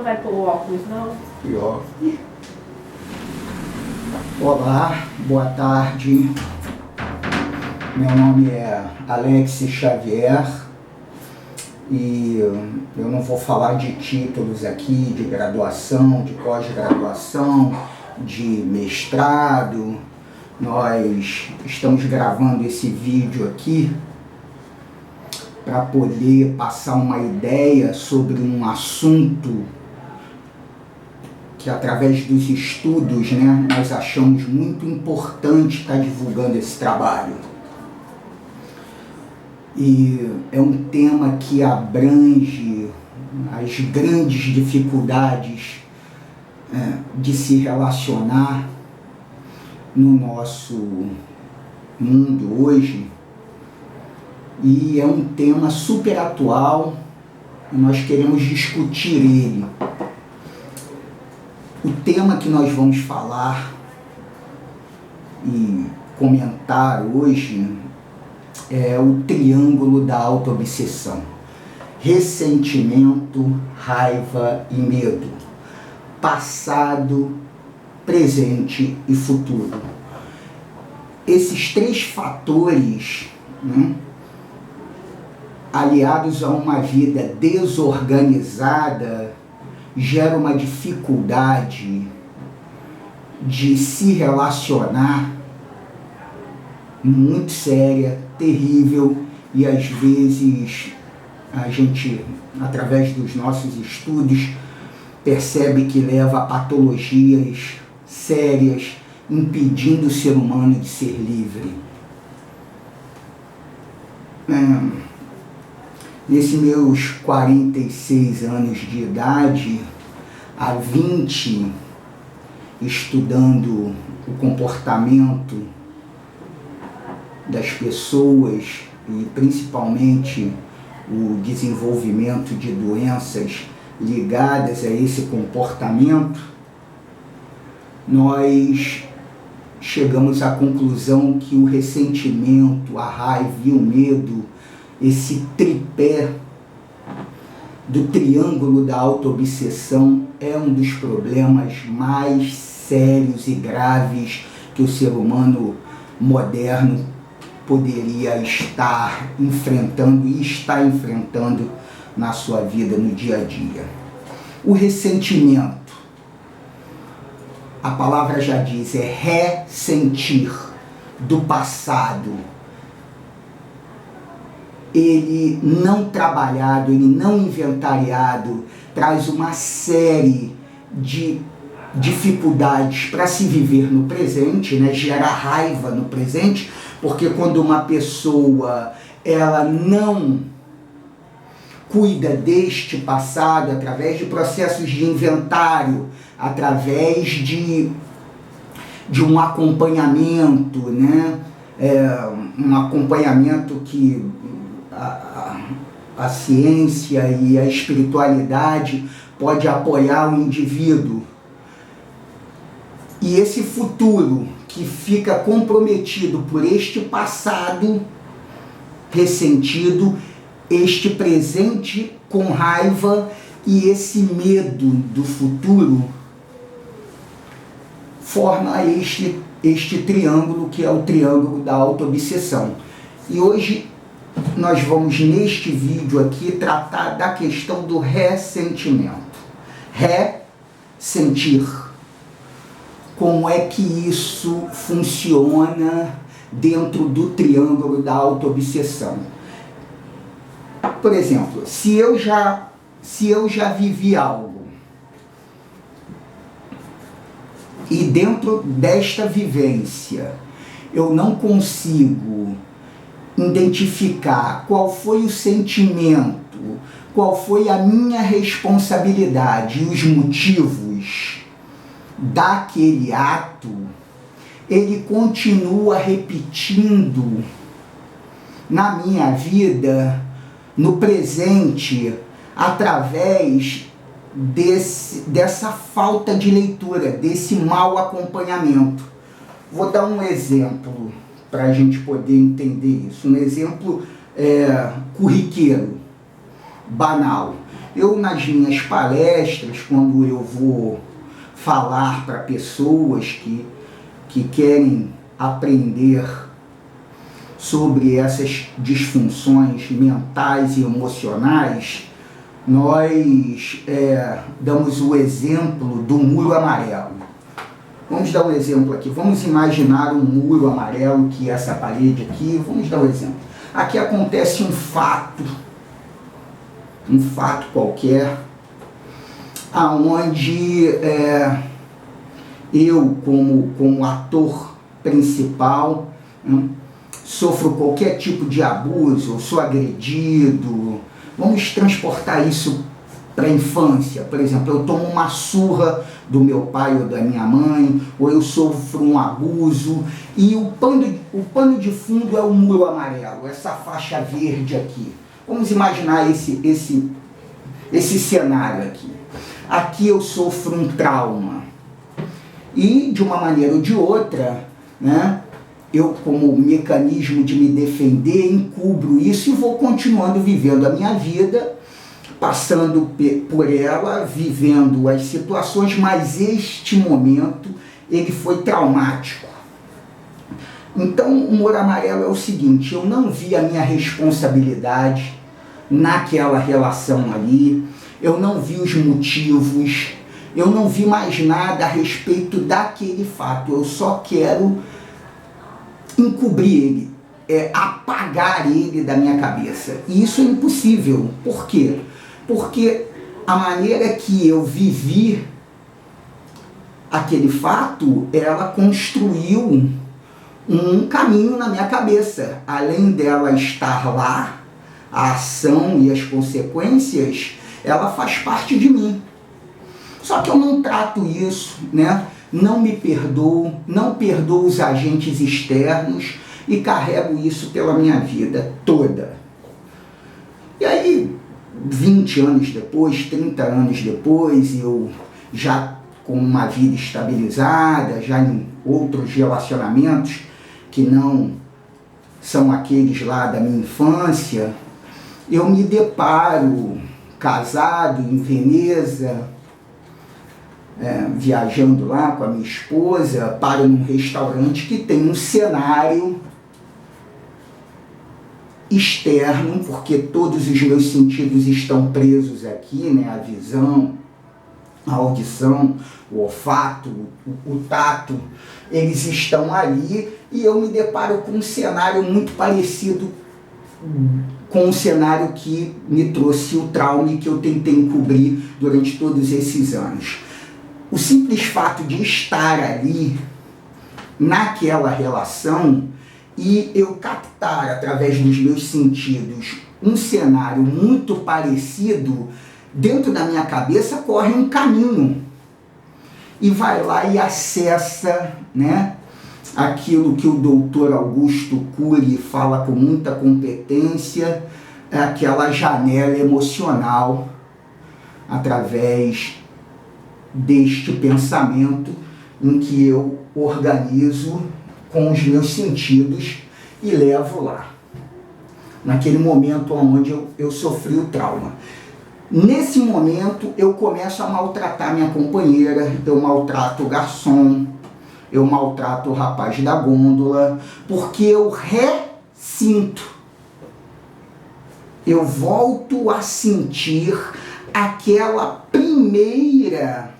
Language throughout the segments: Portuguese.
não vai pôr o óculos, não? Pior. Olá, boa tarde. Meu nome é Alex Xavier e eu não vou falar de títulos aqui, de graduação, de pós-graduação, de mestrado. Nós estamos gravando esse vídeo aqui para poder passar uma ideia sobre um assunto que, através dos estudos, nós achamos muito importante estar divulgando esse trabalho. E é um tema que abrange as grandes dificuldades de se relacionar no nosso mundo hoje. E é um tema super atual e nós queremos discutir ele. O tema que nós vamos falar e comentar hoje é o triângulo da autoobsessão: ressentimento, raiva e medo, passado, presente e futuro. Esses três fatores, aliados a uma vida desorganizada, geram uma dificuldade de se relacionar muito séria, terrível, e às vezes a gente, através dos nossos estudos, percebe que leva a patologias sérias, impedindo o ser humano de ser livre. Nesses meus 46 anos de idade, há 20 estudando o comportamento das pessoas e principalmente o desenvolvimento de doenças ligadas a esse comportamento, nós chegamos à conclusão que o ressentimento, a raiva e o medo, esse tripé do triângulo da autoobsessão, é um dos problemas mais sérios e graves que o ser humano moderno poderia estar enfrentando e está enfrentando na sua vida no dia a dia. O ressentimento, a palavra já diz, é ressentir do passado. Ele não trabalhado, ele não inventariado, traz uma série de dificuldades para se viver no presente, gera raiva no presente, porque quando uma pessoa ela não cuida deste passado através de processos de inventário, através de um acompanhamento, um acompanhamento que a ciência e a espiritualidade pode apoiar o indivíduo. E esse futuro que fica comprometido por este passado ressentido, este presente com raiva e esse medo do futuro, forma este triângulo que é o triângulo da autoobsessão. E hoje nós vamos, neste vídeo aqui, tratar da questão do ressentimento. Ressentir. Como é que isso funciona dentro do triângulo da autoobsessão? Por exemplo, se eu já vivi algo e dentro desta vivência eu não consigo identificar qual foi o sentimento, qual foi a minha responsabilidade e os motivos daquele ato, ele continua repetindo na minha vida, no presente, através dessa falta de leitura, desse mau acompanhamento. Vou dar um exemplo para a gente poder entender isso. Um exemplo corriqueiro, banal. Eu, nas minhas palestras, quando eu vou falar para pessoas que querem aprender sobre essas disfunções mentais e emocionais, nós damos o exemplo do muro amarelo. Vamos dar um exemplo aqui. Vamos imaginar um muro amarelo, que é essa parede aqui. Vamos dar um exemplo. Aqui acontece um fato qualquer, aonde eu, como ator principal, sofro qualquer tipo de abuso, sou agredido. Vamos transportar isso para a infância. Por exemplo, eu tomo uma surra do meu pai ou da minha mãe, ou eu sofro um abuso, e o pano de fundo é o muro amarelo, essa faixa verde aqui. Vamos imaginar esse cenário aqui. Aqui eu sofro um trauma, e de uma maneira ou de outra, né, eu, como mecanismo de me defender, encubro isso e vou continuando vivendo a minha vida, passando por ela, vivendo as situações, mas este momento ele foi traumático. Então, o muro amarelo é o seguinte: eu não vi a minha responsabilidade naquela relação ali, eu não vi os motivos, eu não vi mais nada a respeito daquele fato, eu só quero encobrir ele, apagar ele da minha cabeça. E isso é impossível. Por quê? Porque a maneira que eu vivi aquele fato, ela construiu um caminho na minha cabeça. Além dela estar lá, a ação e as consequências, ela faz parte de mim. Só que eu não trato isso, né? Não me perdoo, não perdoo os agentes externos e carrego isso pela minha vida toda. E aí, 20 anos depois, 30 anos depois, eu já com uma vida estabilizada, já em outros relacionamentos que não são aqueles lá da minha infância, eu me deparo casado em Veneza, viajando lá com a minha esposa, paro num restaurante que tem um cenário externo, porque todos os meus sentidos estão presos aqui, né? A visão, a audição, o olfato, o tato, eles estão ali, e eu me deparo com um cenário muito parecido com o cenário que me trouxe o trauma e que eu tentei encobrir durante todos esses anos. O simples fato de estar ali, naquela relação, e eu captar através dos meus sentidos um cenário muito parecido, dentro da minha cabeça corre um caminho e vai lá e acessa, né, aquilo que o doutor Augusto Cury fala com muita competência, aquela janela emocional, através deste pensamento em que eu organizo com os meus sentidos e levo lá, naquele momento onde eu sofri o trauma. Nesse momento eu começo a maltratar minha companheira, eu maltrato o garçom, eu maltrato o rapaz da gôndola, porque eu ressinto, eu volto a sentir aquela primeira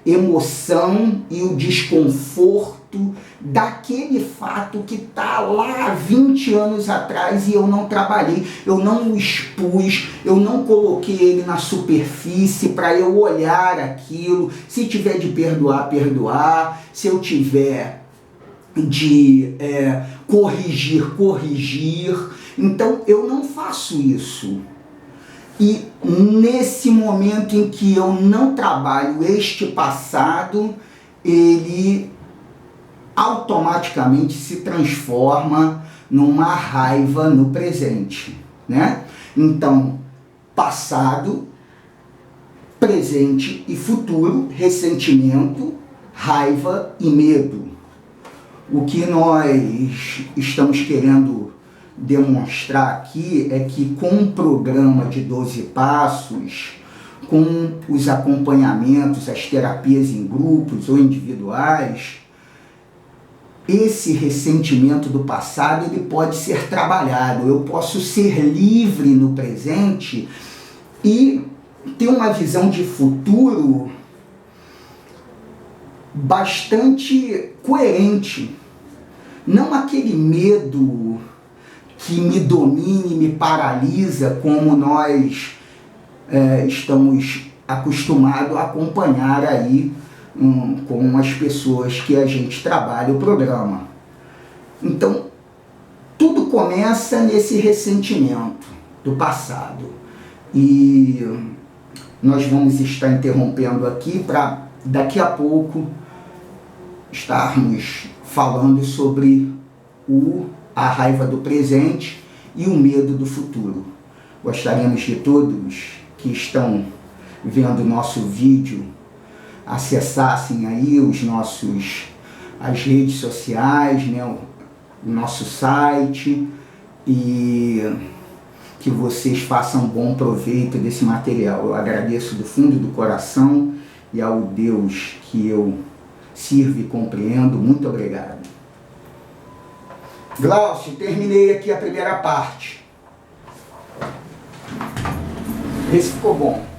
emoção e o desconforto daquele fato que está lá há 20 anos atrás e eu não trabalhei, eu não o expus, eu não coloquei ele na superfície para eu olhar aquilo, se tiver de perdoar, perdoar, se eu tiver de corrigir, corrigir. Então eu não faço isso. E nesse momento em que eu não trabalho este passado, ele automaticamente se transforma numa raiva no presente, né? Então, passado, presente e futuro, ressentimento, raiva e medo. O que nós estamos querendo demonstrar aqui é que com um programa de 12 passos, com os acompanhamentos, as terapias em grupos ou individuais, esse ressentimento do passado ele pode ser trabalhado. Eu posso ser livre no presente e ter uma visão de futuro bastante coerente. Não aquele medo que me domina e me paralisa, como nós estamos acostumados a acompanhar aí com as pessoas que a gente trabalha o programa. Então, tudo começa nesse ressentimento do passado. E nós vamos estar interrompendo aqui para daqui a pouco estarmos falando sobre a raiva do presente e o medo do futuro. Gostaríamos de todos que estão vendo o nosso vídeo acessassem aí as redes sociais, né, o nosso site, e que vocês façam bom proveito desse material. Eu agradeço do fundo do coração e ao Deus que eu sirvo e compreendo. Muito obrigado. Glaucio, terminei aqui a primeira parte. Esse ficou bom.